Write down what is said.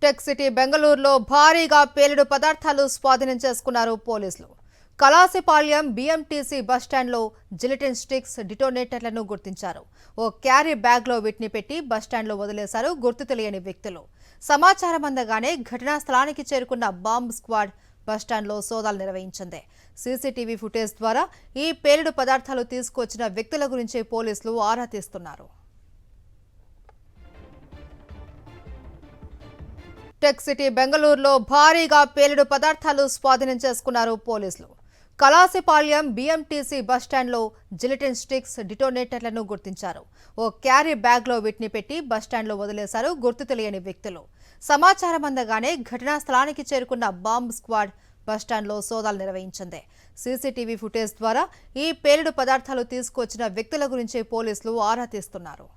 Tech city బెంగళూరులో భారీగా పేలుడు పదార్థాలు స్వాధీనం చేసుకున్నారు పోలీసులు. కలాసిపాళ్యం బీఎంటీసీ బస్టాండ్లో జిలిటిన్ స్టిక్స్, డిటోనేటర్లను గుర్తించారు. ఓ క్యారీ బ్యాగ్లో వీటిని పెట్టి బస్టాండ్లో వదిలేశారు గుర్తు తెలియని వ్యక్తులు. సమాచారం అందగానే ఘటనా స్థలానికి చేరుకున్న బాంబ్ స్క్వాడ్ బస్టాండ్లో సోదాలు నిర్వహించింది. సీసీటీవీ ఫుటేజ్ ద్వారా ఈ పేలుడు పదార్థాలు తీసుకొచ్చిన వ్యక్తుల గురించి పోలీసులు ఆరా తీస్తున్నారు. టెక్ సిటీ బెంగళూరులో భారీగా పేలుడు పదార్థాలు స్వాధీనం చేసుకున్నారు పోలీసులు. కలాసిపాళ్యం బీఎంటీసీ బస్టాండ్లో జిలిటిన్ స్టిక్స్, డిటోనేటర్లను గుర్తించారు. ఓ క్యారీ బ్యాగ్లో వీటిని పెట్టి బస్టాండ్లో వదిలేశారు గుర్తు తెలియని వ్యక్తులు. సమాచారం అందగానే ఘటనా స్థలానికి చేరుకున్న బాంబ్ స్క్వాడ్ బస్టాండ్లో సోదాలు నిర్వహించింది. సీసీటీవీ ఫుటేజ్ ద్వారా ఈ పేలుడు పదార్థాలు తీసుకొచ్చిన వ్యక్తుల గురించి పోలీసులు ఆరా తీస్తున్నారు.